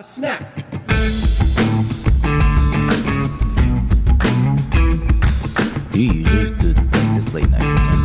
Snap. You usually do like this late night sometimes.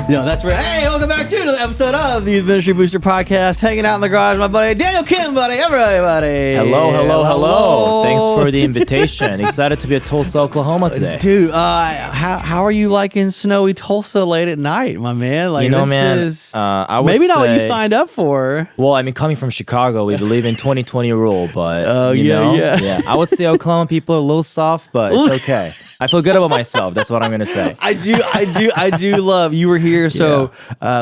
That's right. Hey, welcome back to another episode of the Ministry Booster Podcast. Hanging out in the garage, my buddy Daniel Kim, buddy. Everybody. Hello. Thanks for the invitation. Excited to be at Tulsa, Oklahoma today. Dude, how are you liking snowy Tulsa late at night, my man? Like, I would maybe not what you say- signed up for. Well, I mean, coming from Chicago, we believe in 2020 rule, but yeah. I would say Oklahoma people are a little soft, but it's okay. I feel good about myself. That's what I'm gonna say. I do love you were here. So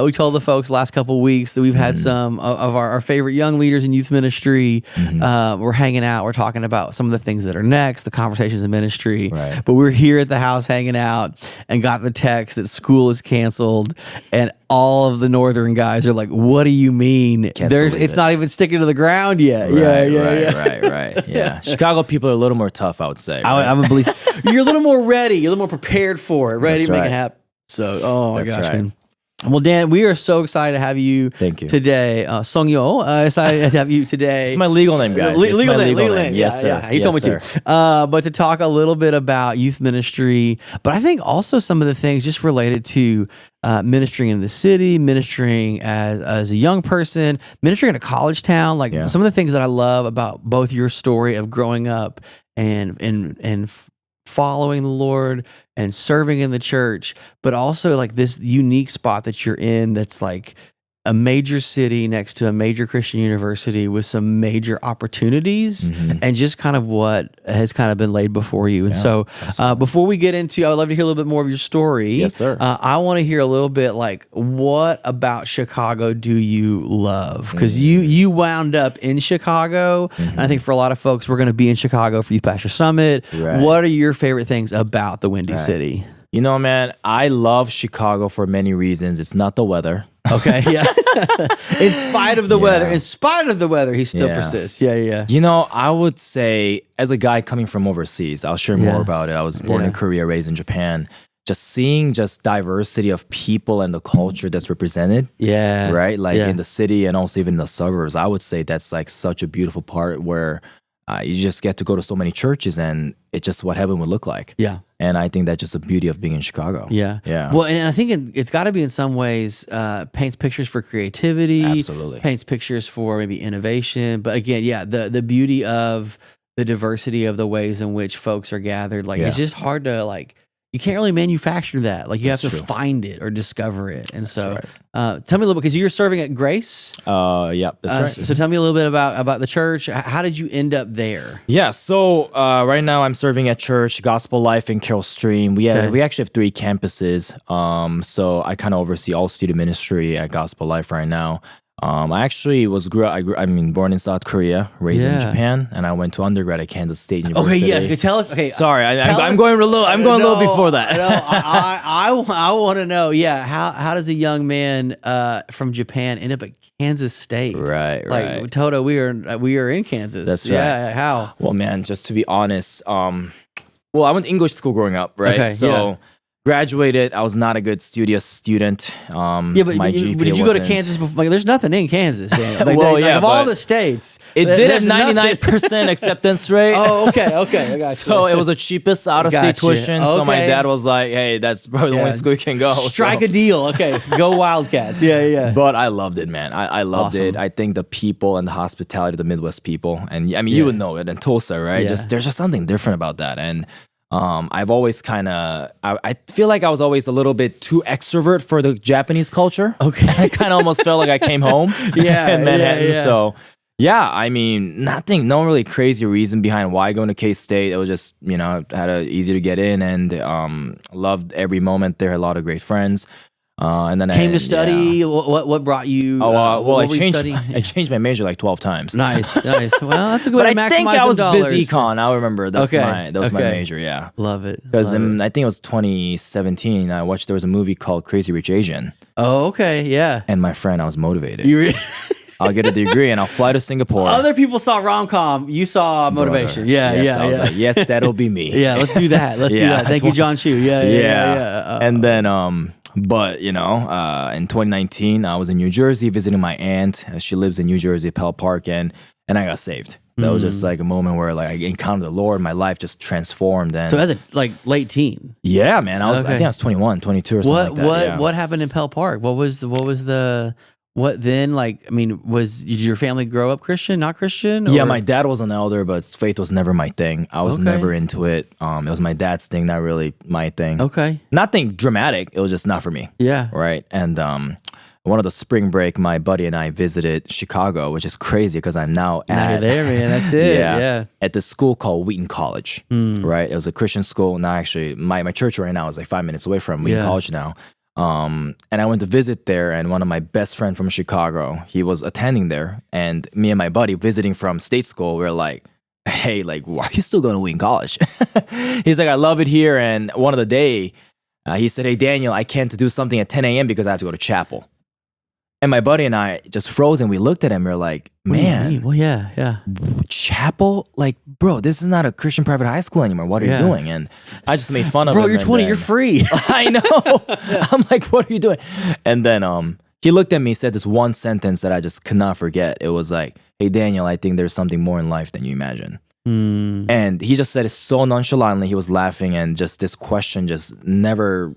we told the folks last couple of weeks that we've had some of our favorite young leaders in youth ministry. We're hanging out. We're talking about some of the things that are next, the conversations in ministry. Right. But we're here at the house hanging out and got the text that school is canceled, and all of the northern guys are like, "What do you mean? It's not even sticking to the ground yet." Right. Yeah. Chicago people are a little more tough, I would say. I would believe you're a little more ready. You're a little more prepared for it, ready That's to make right. it happen. So, oh my That's gosh, right. man. Well, Dan, we are so excited to have you. Thank you. Today. Songyo, excited to have you today. It's my legal name, guys. It's legal my name. Yes, sir. Yeah, he told me to. But to talk a little bit about youth ministry, but I think also some of the things just related to ministering in the city, ministering as a young person, ministering in a college town. Like some of the things that I love about both your story of growing up and following the Lord and serving in the church, but also like this unique spot that you're in that's like a major city next to a major Christian university with some major opportunities and just kind of what has kind of been laid before you. And so before we get into, I would love to hear a little bit more of your story. Yes, sir. I want to hear a little bit like, what about Chicago do you love? Because you wound up in Chicago. And I think for a lot of folks, we're going to be in Chicago for Youth Pastor Summit. Right. What are your favorite things about the Windy City? You know, man, I love Chicago for many reasons. It's not the weather. Okay, yeah. In spite of the weather, he still persists. Yeah. You know, I would say, as a guy coming from overseas, I'll share more about it. I was born in Korea, raised in Japan. Just seeing diversity of people and the culture that's represented. Yeah. Right? Like in the city and also even in the suburbs. I would say that's like such a beautiful part where you just get to go to so many churches and it's just what heaven would look like. Yeah. And I think that's just the beauty of being in Chicago. Yeah. Well, and I think it's got to be in some ways paints pictures for creativity. Absolutely. Paints pictures for maybe innovation. But again, the beauty of the diversity of the ways in which folks are gathered. Like it's just hard to you can't really manufacture that. Like you have to find it or discover it. And tell me a little bit, because you're serving at Grace. Yeah, that's right. So tell me a little bit about the church. How did you end up there? Yeah, so right now I'm serving at church, Gospel Life in Carroll Stream. We actually have 3 campuses. So I kind of oversee all student ministry at Gospel Life right now. I actually born in South Korea, raised in Japan, and I went to undergrad at Kansas State University. Okay, yeah, you tell us. Okay, sorry, I'm going a little before that. No, I want to know. Yeah, how does a young man from Japan end up at Kansas State? Right. Like Toto, we are in Kansas. That's right. Yeah, how? Well, man, just to be honest, I went to English school growing up, right? Okay, graduated. I was not a good studious student. But my GPA did you go to Kansas before? Like, there's nothing in Kansas, Dan. Of all the states, it did have there's 99% acceptance rate. Oh, okay, I got you. So it was the cheapest out-of-state tuition. So my dad was like, "Hey, that's probably the only school you can go. Strike a deal, okay? Go Wildcats, yeah." But I loved it, man. I loved it. I think the people and the hospitality of the Midwest people, and I mean, you would know it in Tulsa, right? Yeah. There's just something different about that, and. I've always I feel like I was always a little bit too extrovert for the Japanese culture. Okay. I kind of almost felt like I came home in Manhattan. Yeah. So, I mean, no really crazy reason behind why going to K-State. It was just, easy to get in and loved every moment there. Had a lot of great friends. And then came to study. What brought you? I changed my major like 12 times. Nice. Well, that's a good way to maximize But I think I was dollars. busy econ. I remember that was my major. Yeah, love it. Because I think it was 2017. I watched there was a movie called Crazy Rich Asian. Oh, okay, yeah. And my friend, I was motivated. I'll get a degree and I'll fly to Singapore. Other people saw rom-com. You saw motivation. I was like, yes, that'll be me. Yeah, let's do that. Let's do that. Thank you, John Chu. Yeah. And then, But in 2019, I was in New Jersey visiting my aunt. She lives in New Jersey, Pell Park, and I got saved. That was just like a moment where like I encountered the Lord. My life just transformed. And So as a late teen. yeah, man, I think I was 21, 22 or something like that. What happened in Pell Park? What then? Like, I mean, did your family grow up Christian, not Christian? Yeah, or- my dad was an elder, but faith was never my thing. I was never into it. It was my dad's thing, not really my thing. Okay. Nothing dramatic. It was just not for me. Yeah. Right. And one of the spring break, my buddy and I visited Chicago, which is crazy because I'm now Now you're at there, man. That's it. Yeah. at this school called Wheaton College. Right. It was a Christian school. Now actually my church right now is like 5 minutes away from Wheaton College now. And I went to visit there, and one of my best friends from Chicago, he was attending there, and me and my buddy visiting from state school, we were like, hey, like, why are you still going to Wheaton College? He's like, I love it here. And one of the day, he said, hey, Daniel, I can't do something at 10 a.m. because I have to go to chapel. And my buddy and I just froze, and we looked at him. We were like, man, Well, yeah. chapel? Like, bro, this is not a Christian private high school anymore. What are you doing? And I just made fun of him. Bro, you're 20. You're free. I know. I'm like, what are you doing? And then he looked at me, said this one sentence that I just could not forget. It was like, hey, Daniel, I think there's something more in life than you imagine. And he just said it so nonchalantly. He was laughing, and just this question just never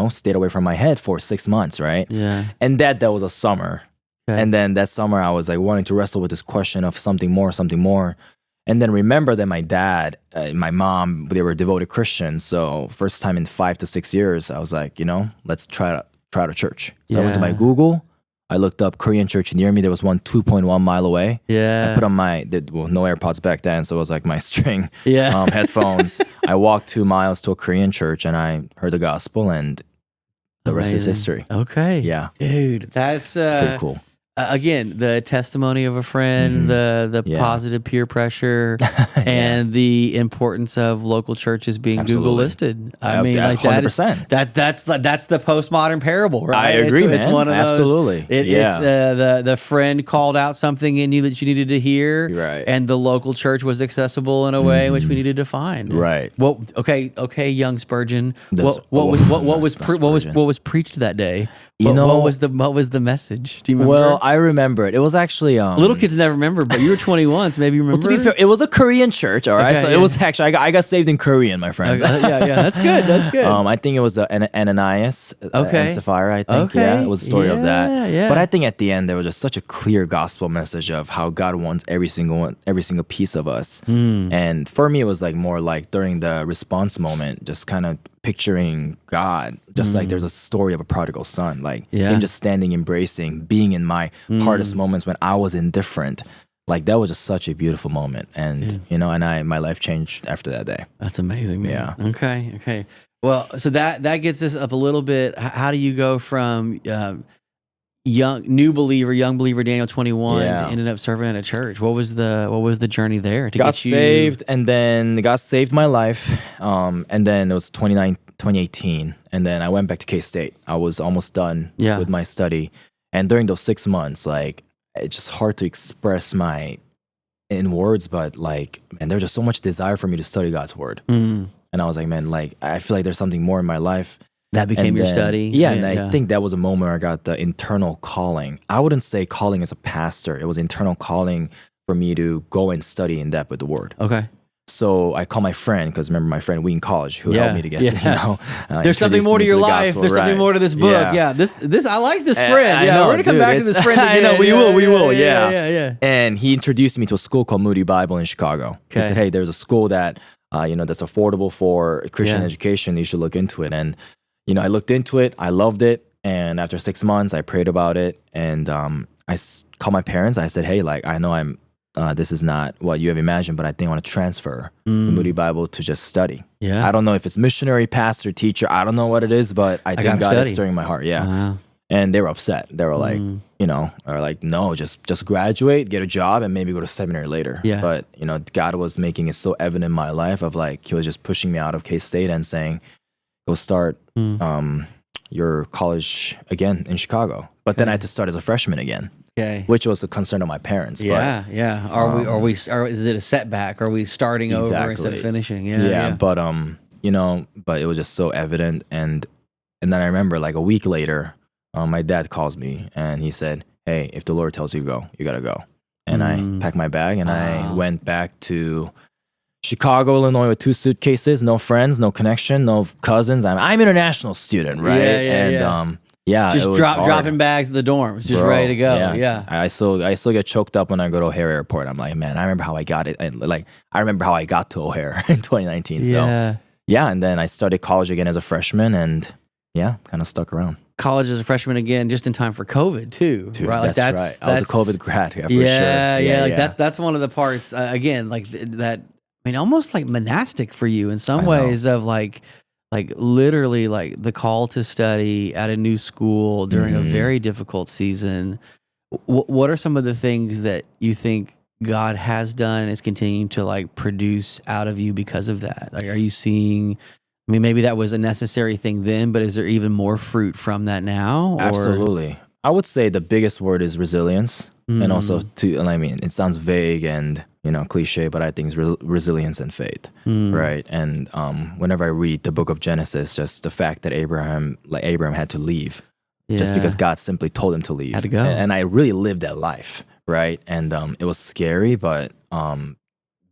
stayed away from my head for 6 months, right? Yeah. And that was a summer. Okay. And then that summer I was like wanting to wrestle with this question of something more. And then remember that my dad, my mom, they were devoted Christians. So first time in 5 to 6 years, I was like, let's try out a church. So I went to my Google. I looked up Korean church near me. There was one 2.1 mile away. Yeah. I put on no AirPods back then, so it was like my string headphones. I walked 2 miles to a Korean church, and I heard the gospel, and the rest is history. Okay. Yeah. Dude, that's pretty cool. Again, the testimony of a friend, the positive peer pressure, and the importance of local churches being Google listed. I mean, like 100%. That's the postmodern parable, right? I agree, man. It's one of Absolutely. those. It's the friend called out something in you that you needed to hear, right? And the local church was accessible in a way in which we needed to find, right? Well, okay, young Spurgeon. What was preached that day? What was the message? Do you remember? Well, I remember it. It was actually little kids never remember, but you were 21, so maybe you remember. Well, to be fair, it was a Korean church, all right. Okay, it was actually I got saved in Korean, my friends. Yeah, that's good. That's good. I think it was Ananias and Sapphira. I think it was a story of that. Yeah. But I think at the end there was just such a clear gospel message of how God wants every single piece of us. And for me, it was like more like during the response moment, just kind of picturing God, just like there's a story of a prodigal son, like him just standing, embracing, being in my hardest moments when I was indifferent. Like that was just such a beautiful moment, and my life changed after that day. That's amazing, man. Yeah. Okay. Well, so that gets us up a little bit. How do you go from young believer Daniel 21 to ended up serving at a church? What was the journey there to got get you saved, and then God saved my life, and then it was 2018, and then I went back to K-State. I was almost done with my study, and during those 6 months, like it's just hard to express in words, but like, and there's just so much desire for me to study God's word, and I was like, man, like I feel like there's something more in my life. That became your study? Yeah, and I think that was a moment where I got the internal calling. I wouldn't say calling as a pastor. It was internal calling for me to go and study in depth with the word. Okay. So I called my friend, because remember my friend Wheaton College, who helped me to get, there's something more to your life. There's something more to this book. Yeah. This I like this friend. We're going to come back to this friend again. I know, we will. Yeah. And he introduced me to a school called Moody Bible in Chicago. He said, hey, there's a school that, that's affordable for Christian education. You should look into it. And I looked into it. I loved it. And after 6 months, I prayed about it. And I called my parents. I said, hey, like, I know this is not what you have imagined, but I think I want to transfer the Moody Bible to just study. Yeah. I don't know if it's missionary, pastor, teacher. I don't know what it is, but I think God is stirring my heart. Yeah. Wow. And they were upset. They were like, no, just graduate, get a job, and maybe go to seminary later. Yeah. But, God was making it so evident in my life of like, he was just pushing me out of K-State and saying, go start your college again in Chicago. But then I had to start as a freshman again. Okay. Which was a concern of my parents. Yeah, but, yeah. Is it a setback? Are we starting over instead of finishing? Yeah. But but it was just so evident, and And then I remember like a week later, my dad calls me and he said, "Hey, if the Lord tells you to go, you gotta go." And I packed my bag and I went back to Chicago, Illinois with 2 suitcases, no friends, no connection, no cousins. I'm international student, right? Just it was dropping bags at the dorms, just ready to go. Yeah. I still get choked up when I go to O'Hare Airport. I'm like, man, I remember how I got it. I remember how I got to O'Hare in 2019. So and then I started college again as a freshman, and kind of stuck around. College as a freshman again, just in time for COVID too, right? Like that's right. I was a COVID grad, for sure. Yeah. That's one of the parts again, like that. I mean, almost like monastic for you in some ways of like literally like the call to study at a new school during a very difficult season. What are some of the things that you think God has done and is continuing to like produce out of you because of that? Like, are you seeing? I mean, maybe that was a necessary thing then, but is there even more fruit from that now? Or? Absolutely. I would say the biggest word is resilience, and also I mean, it sounds vague and cliche, but I think it's resilience and faith, right? And whenever I read the book of Genesis, just the fact that Abraham had to leave, just because God simply told him to leave, had to go, and I really lived that life, right? And it was scary, but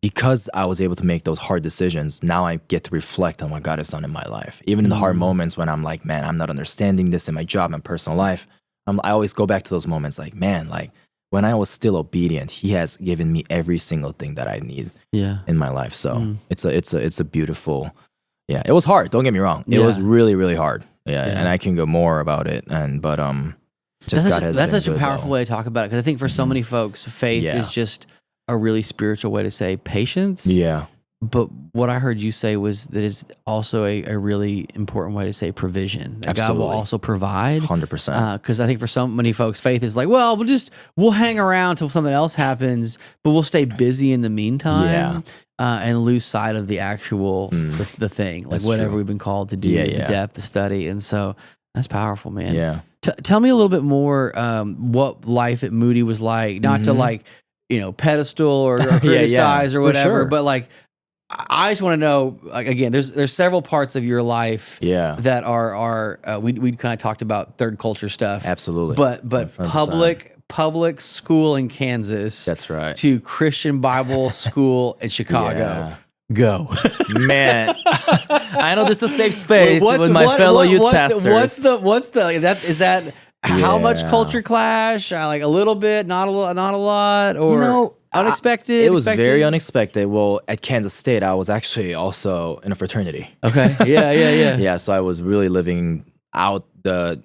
because I was able to make those hard decisions, now I get to reflect on what God has done in my life. Even in the hard moments when I'm like, man, I'm not understanding this in my job and personal life, I always go back to those moments like, man, like when I was still obedient, He has given me every single thing that I need in my life. So it's a beautiful, it was hard. Don't get me wrong. It was really, really hard. And I can go more about it. But that's such a powerful way to talk about it, because I think for so many folks, faith is just a really spiritual way to say patience. Yeah. But what I heard you say was that it's also a really important way to say provision. That God will also provide. 100%. Because I think for so many folks, faith is like, well, we'll hang around till something else happens, but we'll stay busy in the meantime and lose sight of the actual, the thing, like whatever we've been called to do, the depth, the study. And so that's powerful, man. Yeah. Tell me a little bit more what life at Moody was like, not to like, pedestal or criticize or whatever, but like, I just want to know, like, again, there's several parts of your life that are we kind of talked about third culture stuff. Absolutely. But 100%. public school in Kansas. That's right. To Christian Bible school in Chicago. Go. Man. I know this is a safe space with my fellow youth pastors. Is that how much culture clash? Like a little bit, not a lot, or unexpected? It was very unexpected. Well, at Kansas State, I was actually also in a fraternity. Okay. Yeah. Yeah, so I was really living out the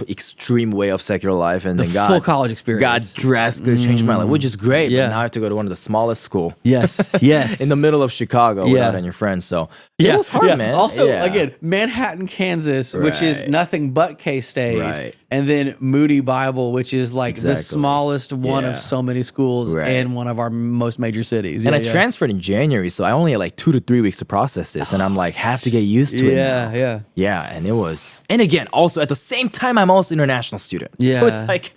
extreme way of secular life, and then full college experience. God drastically changed my life, which is great. But now I have to go to one of the smallest school. Yes. In the middle of Chicago without any friends. So it was hard, man. Also, again, Manhattan, Kansas, which is nothing but K-State. Right. And then Moody Bible, which is like the smallest one of so many schools in one of our most major cities. And I transferred in January, so I only had like 2 to 3 weeks to process this. And I'm like, have to get used to it now. Yeah, and it was. And again, also at the same time, I'm also an international student. Yeah. So it's like,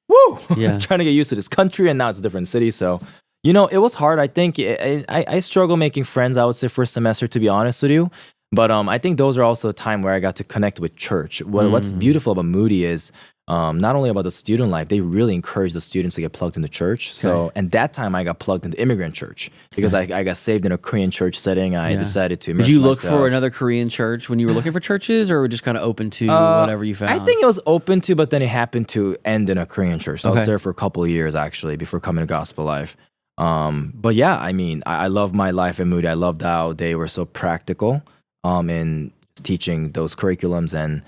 woo! Trying to get used to this country, and now it's a different city. So, it was hard. I think I struggle making friends, I would say, first semester, to be honest with you. But I think those are also a time where I got to connect with church. What's beautiful about Moody is not only about the student life, they really encourage the students to get plugged into church. So, and that time I got plugged into immigrant church because I got saved in a Korean church setting. I decided to immerse Did you look myself. for another Korean church when you were looking for churches, or were just kind of open to whatever you found? I think it was open to, but then it happened to end in a Korean church. So I was there for a couple of years, actually, before coming to Gospel Life. But yeah, I mean, I love my life in Moody. I loved how they were so practical in teaching those curriculums and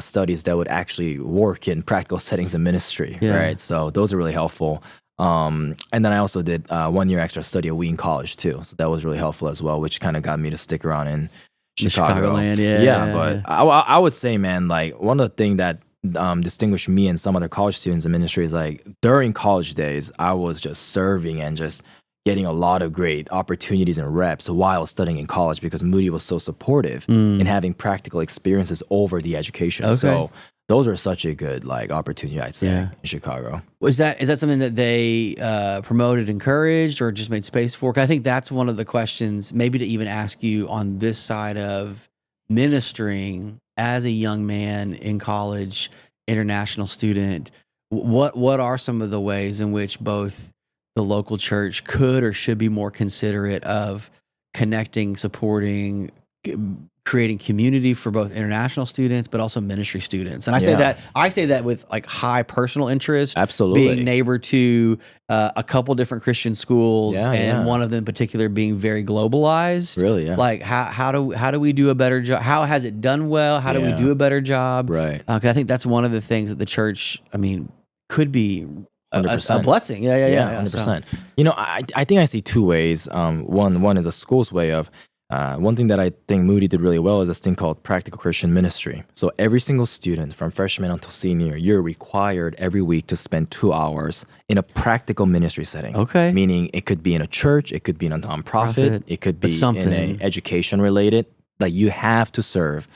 studies that would actually work in practical settings in ministry, right? So those are really helpful. And then I also did 1 year extra study at Wheaton College too. So that was really helpful as well, which kind of got me to stick around in Chicago. Chicagoland, but I would say, man, like one of the things that distinguished me and some other college students in ministry is like during college days, I was just serving and just getting a lot of great opportunities and reps while studying in college because Moody was so supportive in having practical experiences over the education. So those are such a good like opportunity, I'd say, in Chicago. Is that something that they promoted, encouraged, or just made space for? 'Cause I think that's one of the questions maybe to even ask you on this side of ministering as a young man in college, international student, what are some of the ways in which both the local church could or should be more considerate of connecting, supporting, creating community for both international students, but also ministry students? And I say that with like high personal interest. Absolutely. Being neighbor to a couple different Christian schools, and one of them in particular being very globalized. Really, yeah. Like how do we do a better job? How has it done well? How do we do a better job? Right. 'Cause I think that's one of the things that the church, I mean, could be a 100%. blessing. Yeah. 100%. You know, I think I see two ways. One is a school's way of. One thing that I think Moody did really well is this thing called practical Christian ministry. So every single student from freshman until senior, you're required every week to spend 2 hours in a practical ministry setting. Okay. Meaning it could be in a church, it could be in a nonprofit, it could be in a education related. Like you have to serve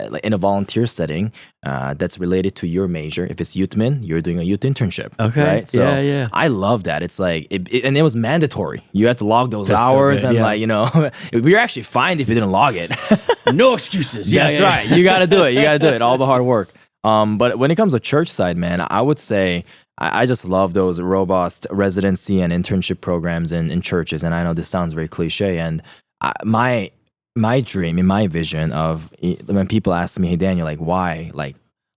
like in a volunteer setting that's related to your major. If it's youth min, you're doing a youth internship. Okay. Right? So yeah. I love that. It's like, and it was mandatory. You had to log those hours, and like, you know, you're actually fined if you didn't log it. No excuses. That's right. You got to do it. You got to do it. All the hard work. But when it comes to church side, man, I would say I just love those robust residency and internship programs in churches. And I know this sounds very cliche, and my dream and my vision of when people ask me, hey Daniel, like why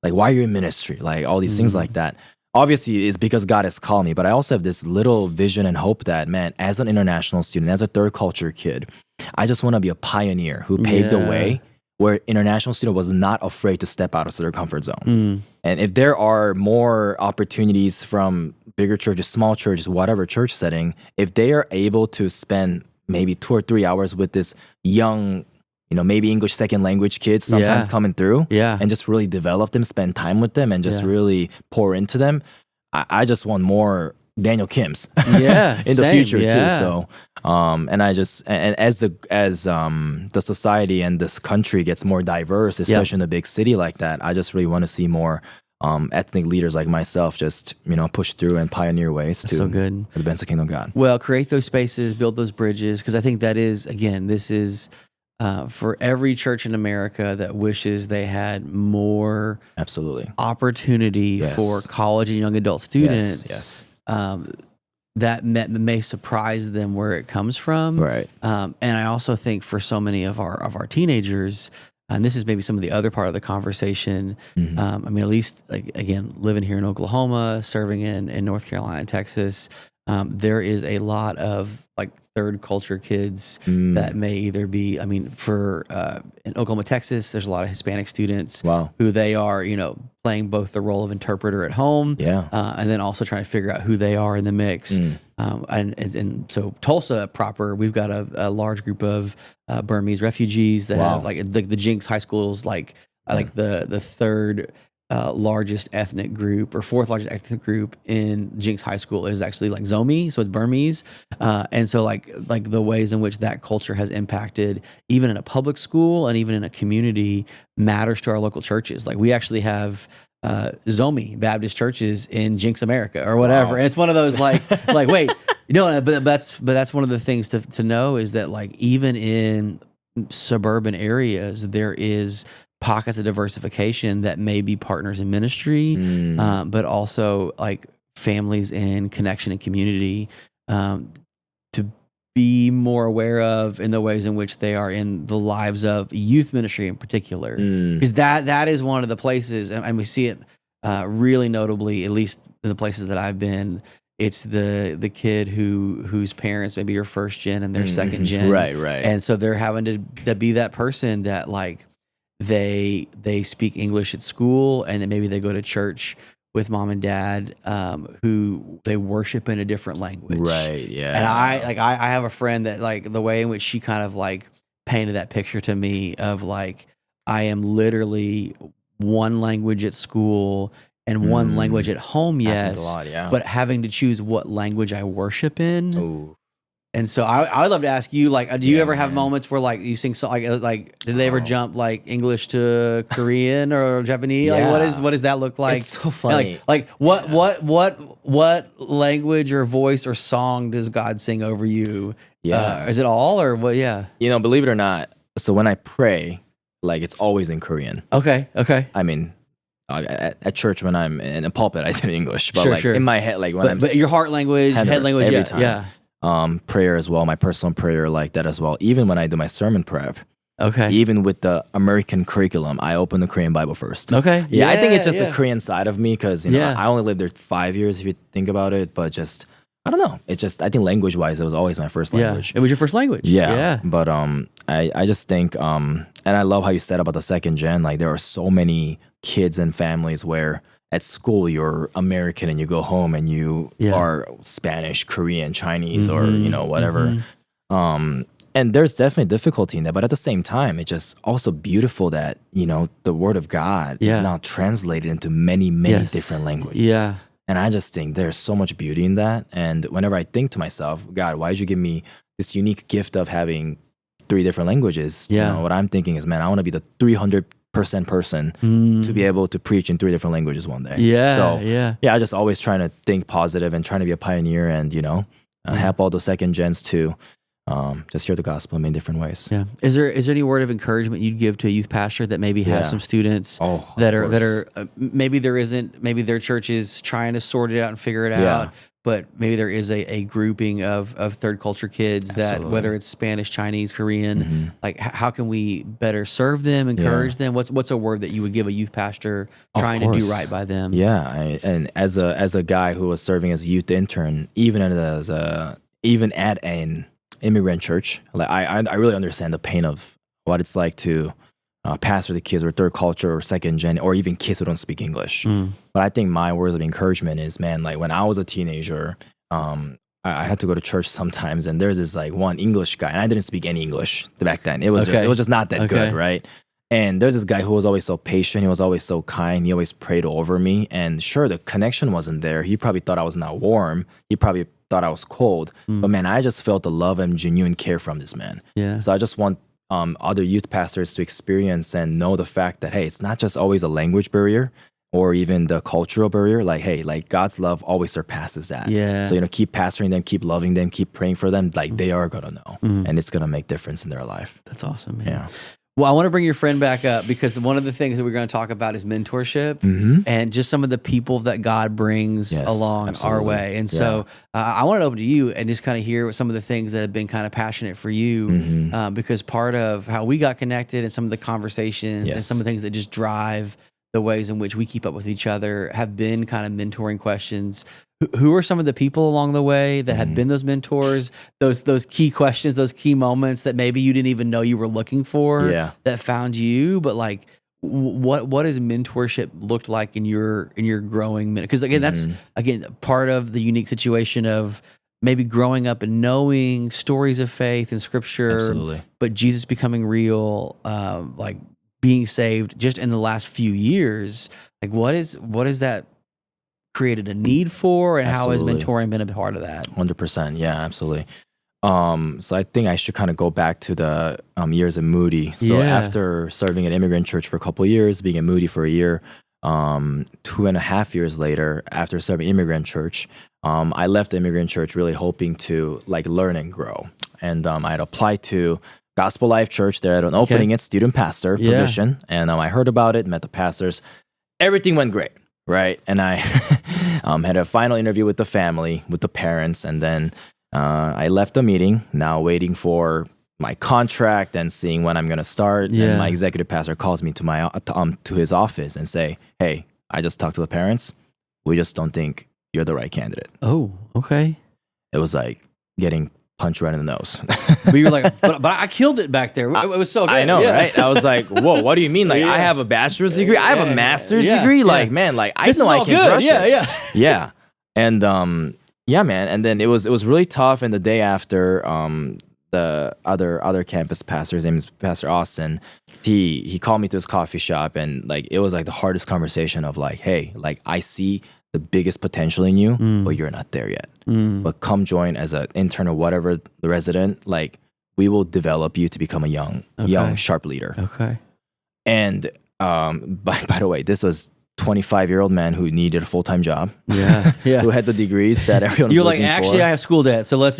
why are you in ministry, like all these things like that, obviously it's because God has called me, but I also have this little vision and hope that, man, as an international student, as a third culture kid, I just want to be a pioneer who paved the way where international student was not afraid to step out of their comfort zone. And if there are more opportunities from bigger churches, small churches, whatever church setting, if they are able to spend maybe 2 or 3 hours with this young, you know, maybe English second language kids sometimes coming through, and just really develop them, spend time with them, and just really pour into them. I just want more Daniel Kims in the future too. So, and I just, and as the society and this country gets more diverse, especially in a big city like that, I just really want to see more ethnic leaders like myself just, you know, push through and pioneer ways to advance the kingdom of God. Well, create those spaces, build those bridges, because I think that is, again, this is for every church in America that wishes they had more opportunity for college and young adult students. That may surprise them where it comes from. Right. And I also think for so many of our teenagers, and this is maybe some of the other part of the conversation. I mean, at least, like, again, living here in Oklahoma, serving in North Carolina and Texas, there is a lot of like third culture kids that may either be, I mean, for in Oklahoma, Texas, there's a lot of Hispanic students who they are, you know, playing both the role of interpreter at home and then also trying to figure out who they are in the mix. And so Tulsa proper, we've got a large group of Burmese refugees that have like the Jinx High School is like the third largest ethnic group or fourth largest ethnic group in Jinx High School is actually like Zomi, so it's Burmese, and so like the ways in which that culture has impacted even in a public school and even in a community matters to our local churches. Like we actually have Zomi Baptist churches in Jinx America or whatever, and it's one of those like wait, you know, but that's one of the things to know is that like even in suburban areas there is pockets of diversification that may be partners in ministry, but also like families in connection and community to be more aware of in the ways in which they are in the lives of youth ministry in particular. Because that is one of the places, and we see it really notably, at least in the places that I've been. It's the kid whose parents maybe are first gen and they're second gen. Right. And so they're having to be that person that like they speak English at school, and then maybe they go to church with mom and dad who they worship in a different language. Right. Yeah. And I have a friend that like the way in which she kind of like painted that picture to me of like I am literally one language at school and one language at home, yes, a lot, but having to choose what language I worship in. Ooh. And so I would love to ask you, like, do you ever have moments where like you sing like did they ever jump like English to Korean or Japanese? Like what does that look like? It's so funny. Like what language or voice or song does God sing over you? Is it all or what? Yeah. You know, believe it or not, so when I pray, like it's always in Korean. Okay. I mean, at church when I'm in a pulpit, I did English, but Sure. in my head, like when But your heart language, head language, every yeah, time. yeah. Prayer as well, my personal prayer like that as well. Even when I do my sermon prep, Okay. even with the American curriculum, I open the Korean Bible first. Okay. Yeah, I think it's just the Korean side of me because Yeah. I only lived there 5 years if you think about it, but just I don't know. It just I think language wise, it was always my first language. Yeah. It was your first language. Yeah. But I just think and I love how you said about the second gen. Like there are so many kids and families where at school you're American and you go home and you are Spanish, Korean, Chinese, or whatever. And there's definitely difficulty in that, but at the same time, it's just also beautiful that the Word of God is now translated into many different languages. Yeah. And I just think there's so much beauty in that. And whenever I think to myself, God, why did you give me this unique gift of having 3 different languages? Yeah. What I'm thinking is, man, I want to be the 300% person to be able to preach in 3 different languages one day. Yeah. So yeah. I just always trying to think positive and trying to be a pioneer and help all the second gens to just hear the gospel in many different ways. Yeah. Is there any word of encouragement you'd give to a youth pastor that maybe has some students that are maybe their church is trying to sort it out and figure it out, but maybe there is a grouping of third culture kids that whether it's Spanish, Chinese, Korean, like how can we better serve them, encourage them? What's a word that you would give a youth pastor trying to do right by them? Yeah, and as a guy who was serving as a youth intern, even at an immigrant church, like I really understand the pain of what it's like to pastor the kids who are third culture or second gen or even kids who don't speak English. But I think my words of encouragement is, man, like when I was a teenager, I had to go to church sometimes, and there's this like one English guy, and I didn't speak any English back then. It was just not that good, right? And there's this guy who was always so patient. He was always so kind. He always prayed over me. And sure, the connection wasn't there. He probably thought I was not warm. He probably thought I was cold. But man, I just felt the love and genuine care from this man. Yeah. So I just want other youth pastors to experience and know the fact that, hey, it's not just always a language barrier or even the cultural barrier. Like, hey, like God's love always surpasses that. Yeah. So, keep pastoring them, keep loving them, keep praying for them. Like they are going to know and it's going to make difference in their life. That's awesome, man. Yeah. Well, I want to bring your friend back up because one of the things that we're going to talk about is mentorship and just some of the people that God brings along our way. And so I want to open to you and just kind of hear what some of the things that have been kind of passionate for you because part of how we got connected and some of the conversations and some of the things that just drive the ways in which we keep up with each other have been kind of mentoring questions. Who are some of the people along the way that have been those mentors, those key questions, those key moments that maybe you didn't even know you were looking for that found you? But like, what has mentorship looked like in your growing? Because again, that's part of the unique situation of maybe growing up and knowing stories of faith and scripture, but Jesus becoming real, like being saved just in the last few years. Like, what is that created a need for, and how has mentoring been a part of that? 100%. Yeah, absolutely. So I think I should kind of go back to the years in Moody. So after serving at immigrant church for a couple of years, being at Moody for a year, 2.5 years later, after serving immigrant church, I left the immigrant church really hoping to like learn and grow. And I had applied to Gospel Life Church. They had an opening at student pastor position, and I heard about it, met the pastors. Everything went great. Right. And I had a final interview with the family, with the parents. And then I left the meeting, now waiting for my contract and seeing when I'm going to start. And my executive pastor calls me to his office and say, hey, I just talked to the parents. We just don't think you're the right candidate. Oh, okay. It was like getting punched right in the nose. But you were like, but I killed it back there. It was so good. I know, right? I was like, whoa, what do you mean? Like, I have a bachelor's degree. I have a master's degree. Like, man, like, I know I can crush it. Yeah. And, man. And then it was really tough. And the day after, the other campus pastor, his name is Pastor Austin, he called me to his coffee shop, and like, it was like the hardest conversation of like, hey, like, I see the biggest potential in you, but you're not there yet. But come join as an intern or whatever, the resident, like we will develop you to become a young, sharp leader. Okay. And by the way, this was 25-year-old man who needed a full-time job. Yeah. Who had the degrees that everyone was You're looking like, actually, for. I have school debt, so let's,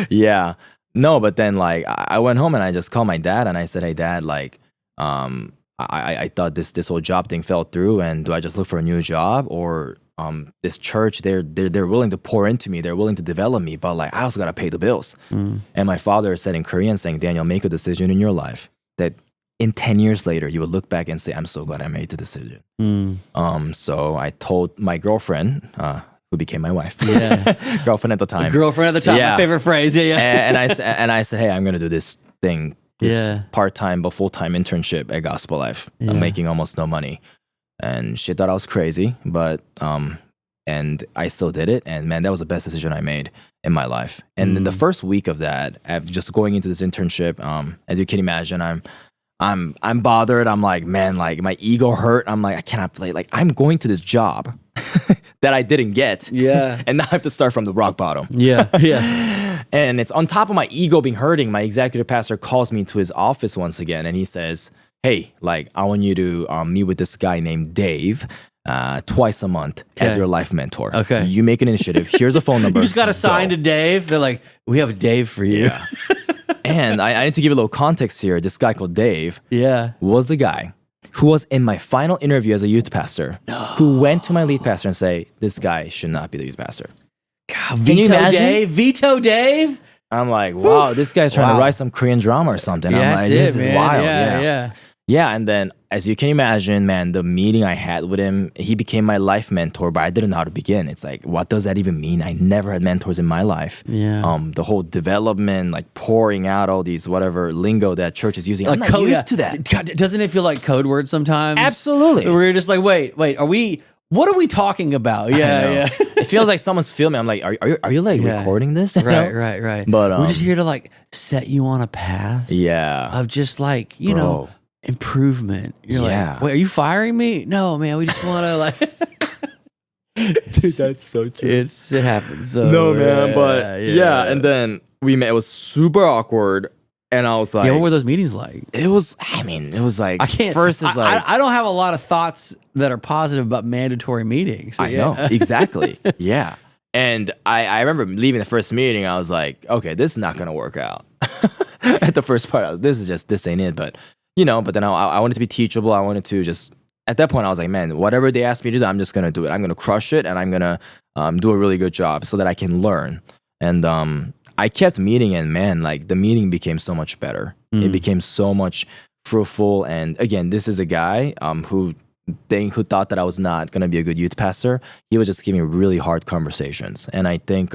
Yeah. No, but then like I went home and I just called my dad and I said, "Hey, Dad, like, I thought this whole job thing fell through, and do I just look for a new job or this church they're willing to pour into me, they're willing to develop me, but like I also gotta pay the bills." And my father said in Korean, saying, "Daniel, make a decision in your life that in 10 years later you would look back and say, I'm so glad I made the decision." So I told my girlfriend, who became my wife. Yeah. Girlfriend at the time. Girlfriend at the time. Yeah. My favorite phrase. Yeah, yeah. And I said, "Hey, I'm gonna do this thing, this Yeah. part-time but full-time internship at Gospel Life. I'm making almost no money." And she thought I was crazy, but and I still did it. And man, that was the best decision I made in my life. And in the first week of that, after just going into this internship, as you can imagine, I'm bothered. I'm like, man, like my ego hurt. I'm like, I cannot play. Like I'm going to this job that I didn't get. Yeah. And now I have to start from the rock bottom. Yeah. Yeah. And it's on top of my ego being hurting. My executive pastor calls me to his office once again, and he says, "Hey, like I want you to meet with this guy named Dave twice a month as your life mentor. Okay. You make an initiative. Here's a phone number. You just got assigned to Dave. They're like, we have a Dave for you. Yeah. And I need to give you a little context here. This guy called Dave Yeah. was the guy who was in my final interview as a youth pastor, who went to my lead pastor and say, this guy should not be the youth pastor. God, Can you Veto imagine? Dave. Veto Dave. I'm like, wow, this guy's trying to write some Korean drama or something. Yeah, I'm like, that's this it, is man. wild. Yeah. Yeah, and then as you can imagine, man, the meeting I had with him, he became my life mentor, but I didn't know how to begin. It's like, what does that even mean? I never had mentors in my life. Yeah. The whole development, like pouring out all these whatever lingo that church is using. I'm not used to that. God, doesn't it feel like code words sometimes? Absolutely. We're just like, wait, what are we talking about? Yeah. It feels like someone's filming. I'm like, are you like recording this? You know? Right. But we're just here to like set you on a path yeah, of just like, you know, improvement. You're like, wait, are you firing me? No, man, we just want to like. Dude, that's so true. It happens. So, No, man, but yeah, and then we met. It was super awkward, and I was like, what were those meetings like? it was like I can't. first is like I don't have a lot of thoughts that are positive about mandatory meetings. I know exactly. Yeah. And I remember leaving the first meeting, I was like, okay, this is not gonna work out. At the first part, I was, this ain't it. But but then I wanted to be teachable. I wanted to just, at that point, I was like, man, whatever they ask me to do, I'm just gonna do it. I'm gonna crush it, and I'm gonna do a really good job so that I can learn. And I kept meeting, and man, like the meeting became so much better. It became so much fruitful. And again, this is a guy who thought that I was not going to be a good youth pastor. He was just giving me really hard conversations. And I think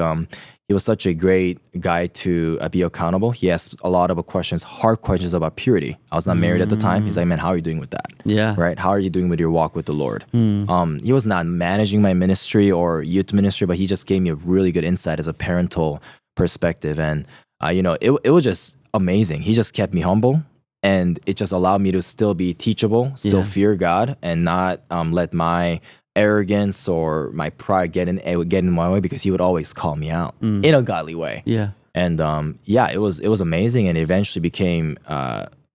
he was such a great guy to be accountable. He asked a lot of hard questions about purity. I was not married at the time. He's like, man, how are you doing with that? Yeah. Right? How are you doing with your walk with the Lord? He was not managing my ministry or youth ministry, but he just gave me a really good insight as a parental perspective. And, it was just amazing. He just kept me humble. And it just allowed me to still be teachable, still fear God, and not let my arrogance or my pride get in my way, because he would always call me out in a godly way. Yeah. And it was amazing, and it eventually became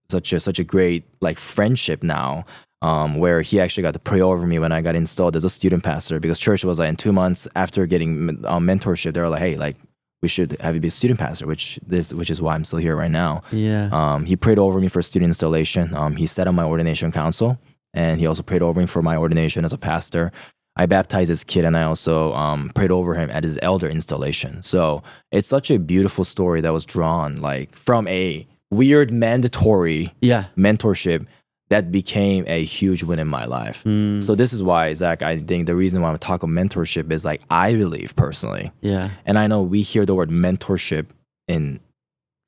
such a great like friendship now, where he actually got to pray over me when I got installed as a student pastor, because church was like in 2 months after getting mentorship, they were like, hey, like, we should have you be a student pastor, which is why I'm still here right now. Yeah. He prayed over me for student installation. He sat on my ordination council, and he also prayed over me for my ordination as a pastor. I baptized his kid, and I also prayed over him at his elder installation. So it's such a beautiful story that was drawn like from a weird mandatory mentorship that became a huge win in my life. So this is why, Zach, I think the reason why I'm talking mentorship is like, I believe personally. Yeah. And I know we hear the word mentorship in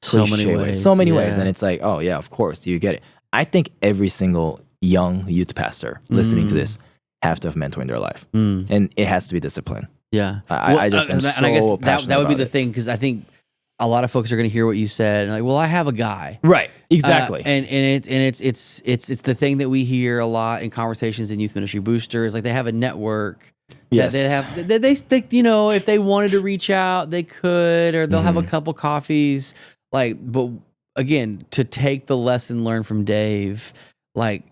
so many ways. So many ways. And it's like, oh yeah, of course, you get it. I think every single young youth pastor listening to this have to have mentor in their life. And it has to be discipline. Yeah. I guess that would be the thing, because I think a lot of folks are going to hear what you said and like, well, I have a guy, right? Exactly, and it's the thing that we hear a lot in conversations in youth ministry boosters. Like they have a network. Yes, they think, if they wanted to reach out, they could, or they'll have a couple coffees. Like, but again, to take the lesson learned from Dave, like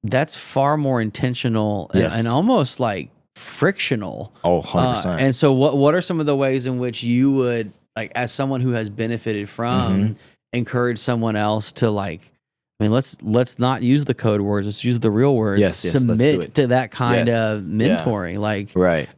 that's far more intentional and almost like frictional. Oh, 100%. And so, what are some of the ways in which you would like as someone who has benefited from, Mm-hmm. encourage someone else to like. I mean, let's not use the code words. Let's use the real words. Yes, let's do Submit it. to that kind Yes. of mentoring. Like, Right.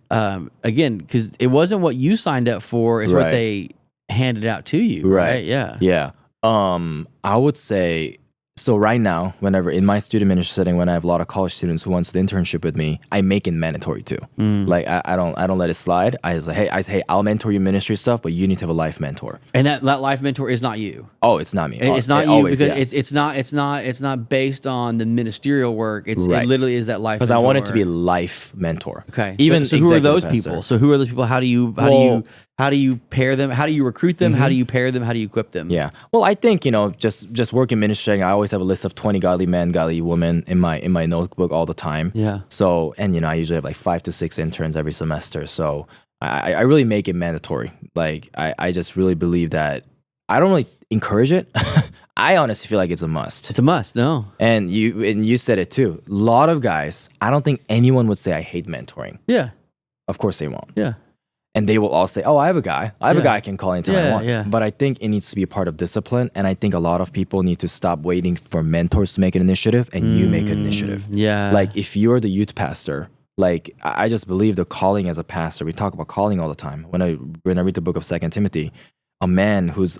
Again, because it wasn't what you signed up for; it's what Right. they handed out to you. Right? Yeah. Yeah. I would say so. Right now, whenever in my student ministry setting, when I have a lot of college students who wants to internship with me, I make it mandatory too. Like I don't let it slide. I say, hey, I'll mentor you ministry stuff, but you need to have a life mentor. And that life mentor is not you. Oh, it's not me. It's not you always, because it's not based on the ministerial work. It literally is that life. Because I want it to be a life mentor. Okay. Even so who are executive those pastor. people? So who are those people? How do you pair them? How do you recruit them? How do you pair them? How do you equip them? Yeah. Well, I think, just working ministry, I always have a list of 20 godly men, godly women in my notebook all the time. Yeah. So, and I usually have like 5 to 6 interns every semester. So I really make it mandatory. Like I just really believe that I don't really encourage it. I honestly feel like it's a must. It's a must. No. And you said it too. A lot of guys, I don't think anyone would say I hate mentoring. Yeah. Of course they won't. Yeah. And they will all say, oh, I have a guy I can call anytime I want. Yeah. But I think it needs to be a part of discipline. And I think a lot of people need to stop waiting for mentors to make an initiative and you make an initiative. Yeah. Like if you're the youth pastor, like I just believe the calling as a pastor, we talk about calling all the time. When I read the book of 2 Timothy, a man whose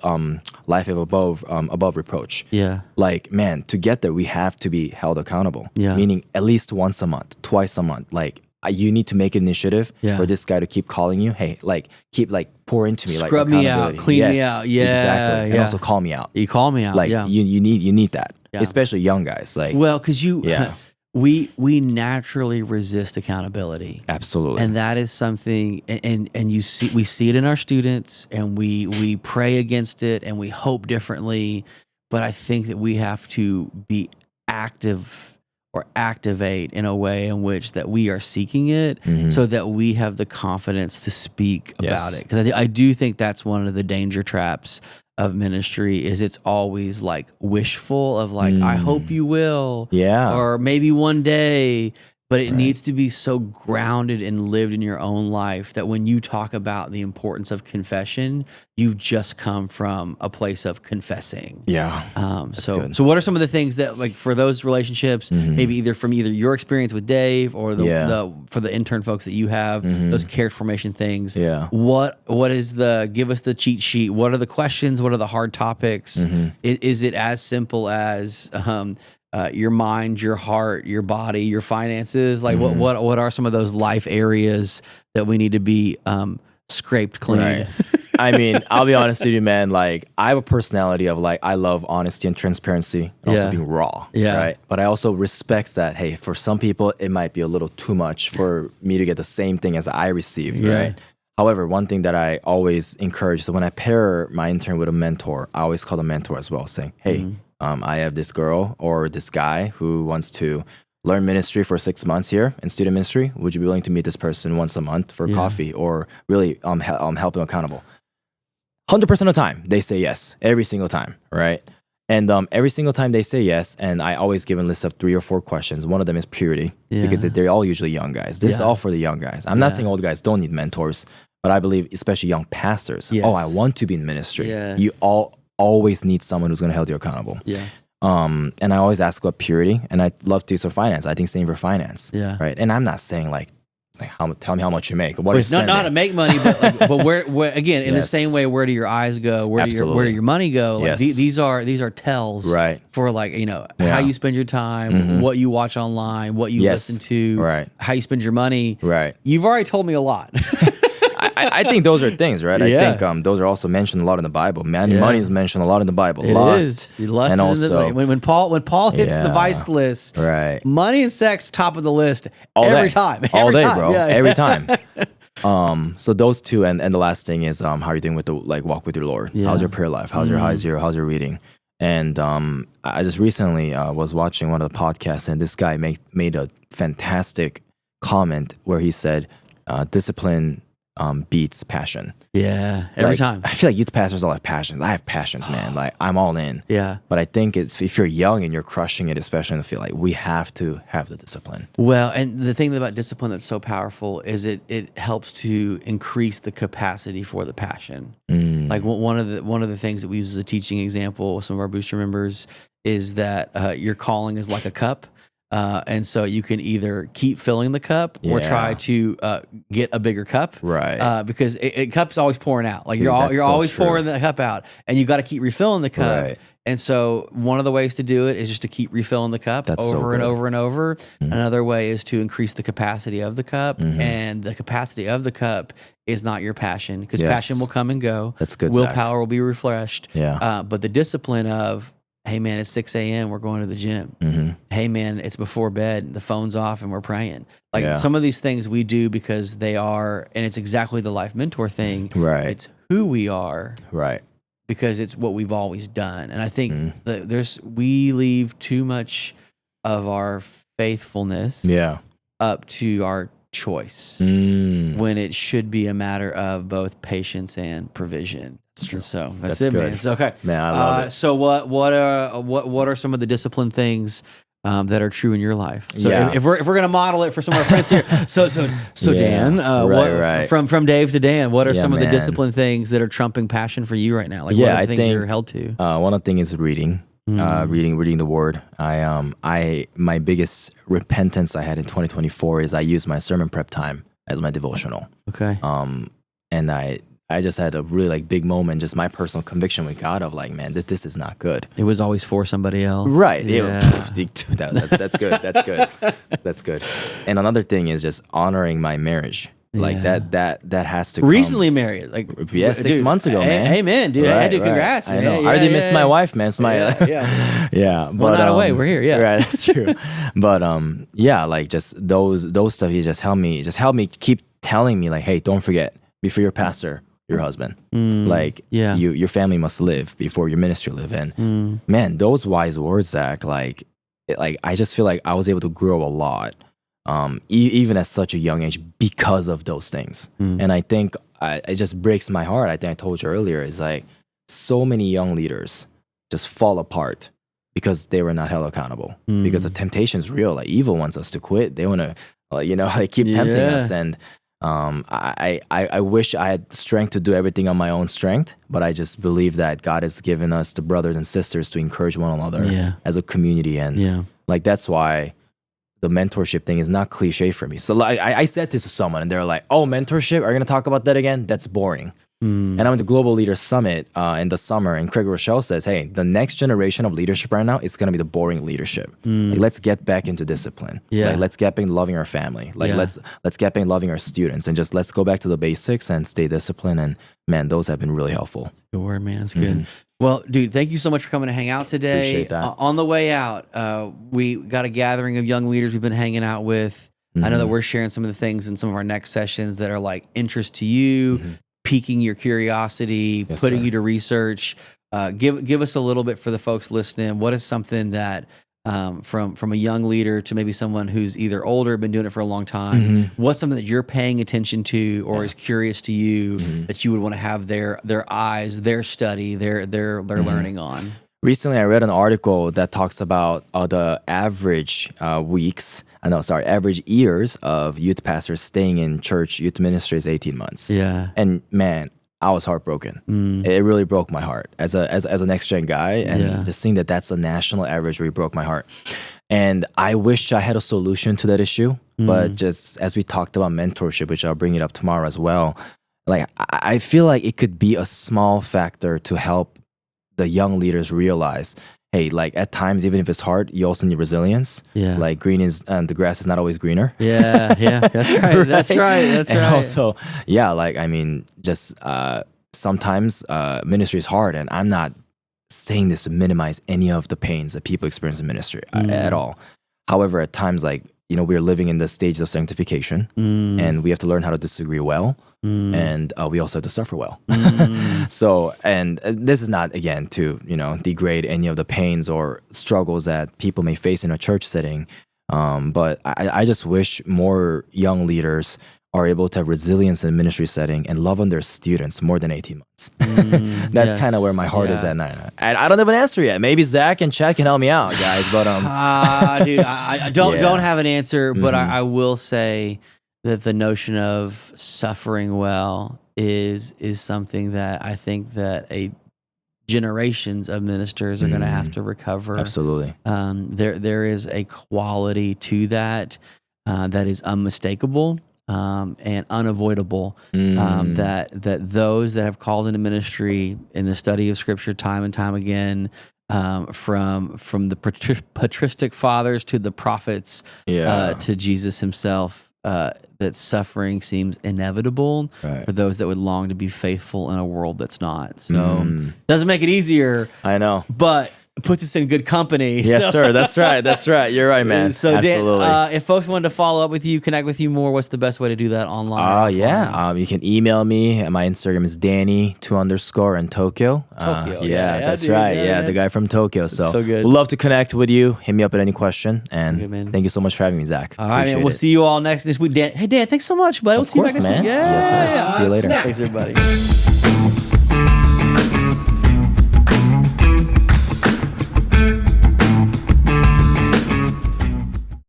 life is above reproach. Yeah. Like, man, to get there, we have to be held accountable. Yeah. Meaning at least once a month, twice a month. Like, you need to make an initiative for this guy to keep calling you. Hey, like, keep like pour into me, Scrub like me out, clean me out. Yeah, exactly. And yeah. also call me out. You call me out. Like, yeah. you need that, Yeah. especially young guys. Like, Well, because Yeah. we naturally resist accountability. absolutely. And that is something, and we see it in our students, and we pray against it, and we hope differently. But I think that we have to be active or activate in a way in which that we are seeking it, so that we have the confidence to speak about it. Because I do think that's one of the danger traps of ministry is it's always like wishful of like, I hope you will. Yeah. Or maybe one day. But it needs to be so grounded and lived in your own life that when you talk about the importance of confession, you've just come from a place of confessing. Yeah. So what are some of the things that, like, for those relationships, maybe either from your experience with Dave or for the intern folks that you have, those character formation things? Yeah. What is give us the cheat sheet? What are the questions? What are the hard topics? Is it as simple as your mind, your heart, your body, your finances? Like what are some of those life areas that we need to be scraped clean? Right. I mean, I'll be honest with you, man. Like, I have a personality of like, I love honesty and transparency and also being raw. Yeah. Right. But I also respect that, hey, for some people, it might be a little too much for me to get the same thing as I receive. Yeah. Right. However, one thing that I always encourage, so when I pair my intern with a mentor, I always call the mentor as well, saying, hey, I have this girl or this guy who wants to learn ministry for 6 months here in student ministry. Would you be willing to meet this person once a month for coffee or really help them accountable? 100% of the time, they say yes. Every single time, right? And every single time they say yes, and I always give a list of 3 or 4 questions. One of them is purity, because they're all usually young guys. This is all for the young guys. I'm not saying old guys don't need mentors, but I believe especially young pastors. Yes. Oh, I want to be in ministry. Yes. You always need someone who's going to hold you accountable. Yeah. And I always ask about purity, and I love to use for finance. I think same for finance. Yeah. Right. And I'm not saying like tell me how much you make. What are you It's not spending? to make money, but where again, in the same way, where do your eyes go? Where do your money go? Like Yes. these are tells Right. for like, how you spend your time, what you watch online, what you Yes. listen to, Right. how you spend your money. Right. You've already told me a lot. I think those are things, right? Yeah. I think those are also mentioned a lot in the Bible. Money is mentioned a lot in the Bible. It Lust, is. Lust and is also when Paul hits the vice list, right, money and sex top of the list all every day. time. All Every day, time. bro. Yeah. Every time. So those two, and the last thing is how are you doing with the walk with your Lord? Yeah. How's your prayer life? How's your reading? And I just recently was watching one of the podcasts, and this guy made a fantastic comment where he said, discipline beats passion. Yeah, every time. I feel like youth pastors all have passions. I have passions, man. Like, I'm all in. Yeah. But I think it's if you're young and you're crushing it, especially in the field, like, we have to have the discipline. Well, and the thing about discipline that's so powerful is it helps to increase the capacity for the passion. Like one of the things that we use as a teaching example with some of our booster members is that your calling is like a cup. And so you can either keep filling the cup or try to get a bigger cup, Right? Because cup's always pouring out. Like you're Dude, that's so always true. pouring the cup out, and you got to keep refilling the cup. Right. And so one of the ways to do it is just to keep refilling the cup That's so over and good. over and over. Another way is to increase the capacity of the cup, and the capacity of the cup is not your passion, because passion will come and go. That's good, Zach. Willpower will be refreshed. Yeah. But the discipline of, hey man, it's 6 a.m. We're going to the gym. Hey man, it's before bed. The phone's off and we're praying. Like some of these things we do because they are, and it's exactly the life mentor thing. Right. It's who we are. Right. Because it's what we've always done. And I think we leave too much of our faithfulness up to our choice when it should be a matter of both patience and provision. That's true. So that's it, good. man. It's okay. Man, I love it. So what are some of the discipline things that are true in your life? So if we're gonna model it for some of our friends here, so Dan, from Dave to Dan, what are some of the discipline things that are trumping passion for you right now? Like what are the things you're held to? One of the things is reading. Reading the word. My biggest repentance I had in 2024 is I used my sermon prep time as my devotional. Okay. And I just had a really like big moment, just my personal conviction with God of like, man, this is not good. It was always for somebody else. Right. Yeah. That's good. That's good. That's good. And another thing is just honoring my marriage. Like that has to come. Recently married, like 6 months ago, man. Amen, dude. I do. Congrats, man. I know. I already missed my wife, man. It's my yeah. But not away. We're here. Yeah, right. That's true. But like just those stuff. You just help me keep telling me like, hey, don't forget, before your pastor, your husband, like your family must live before your ministry live. And man, those wise words, Zach, like I just feel like I was able to grow a lot. Even at such a young age because of those things. And I think it just breaks my heart. I think I told you earlier, is like so many young leaders just fall apart because they were not held accountable. Because the temptation is real. Like evil wants us to quit. They want to, like keep tempting us. And I wish I had strength to do everything on my own strength, but I just believe that God has given us the brothers and sisters to encourage one another as a community. And like that's why the mentorship thing is not cliche for me. So like, I said this to someone and they're like, oh, mentorship? Are you going to talk about that again? That's boring. And I'm at the Global Leaders Summit in the summer, and Craig Rochelle says, hey, the next generation of leadership right now is going to be the boring leadership. Like, let's get back into discipline. Like, let's get back into loving our family. Like let's get back into loving our students, and just let's go back to the basics and stay disciplined. And man, those have been really helpful. Good word, man. That's good. Well, dude, thank you so much for coming to hang out today. Appreciate that. On the way out, we got a gathering of young leaders we've been hanging out with. I know that we're sharing some of the things in some of our next sessions that are like interest to you, piquing your curiosity, putting you to research. Give us a little bit for the folks listening. What is something that from a young leader to maybe someone who's either older, been doing it for a long time, what's something that you're paying attention to or is curious to you that you would want to have their eyes, their study, their learning on? Recently, I read an article that talks about the average average years of youth pastors staying in church youth ministry is 18 months. Yeah. And man, I was heartbroken. It really broke my heart as a next gen guy, and just seeing that that's the national average really broke my heart. And I wish I had a solution to that issue, but just as we talked about mentorship, which I'll bring it up tomorrow as well, like I feel like it could be a small factor to help the young leaders realize, hey, like at times, even if it's hard, you also need resilience. Yeah. Like the grass is not always greener. Yeah. That's right. Right? That's right. That's and right. also, like, I mean, just sometimes ministry is hard, and I'm not saying this to minimize any of the pains that people experience in ministry at all. However, at times, like, we're living in the stage of sanctification, and we have to learn how to disagree well. And we also have to suffer well. So, and this is not, again, to, degrade any of the pains or struggles that people may face in a church setting. But I just wish more young leaders are able to have resilience in a ministry setting and love on their students more than 18 months. That's kind of where my heart is at now. And I don't have an answer yet. Maybe Zach and Chad can help me out, guys. But dude, I don't have an answer, but I will say that the notion of suffering well is something that I think that generations of ministers are going to have to recover. Absolutely. There is a quality to that that is unmistakable and unavoidable. That those that have called into ministry in the study of Scripture time and time again, from the patristic fathers to the prophets, to Jesus himself. That suffering seems inevitable for those that would long to be faithful in a world that's not. So doesn't make it easier. I know, but it puts us in good company. Yes, sir. That's right. That's right. You're right, man. So absolutely. Dan, if folks wanted to follow up with you, connect with you more, what's the best way to do that online? You can email me. And my Instagram is Danny2_ in Tokyo. Tokyo. That's dude, right. Yeah, the guy from Tokyo. So good. We'd love to connect with you. Hit me up at any question. And thank you so much for having me, Zach. All right, man. We'll see you all next week. Dan, hey, Dan, thanks so much, buddy. We'll see you back next week. Yes, sir. See you later. Thanks, everybody.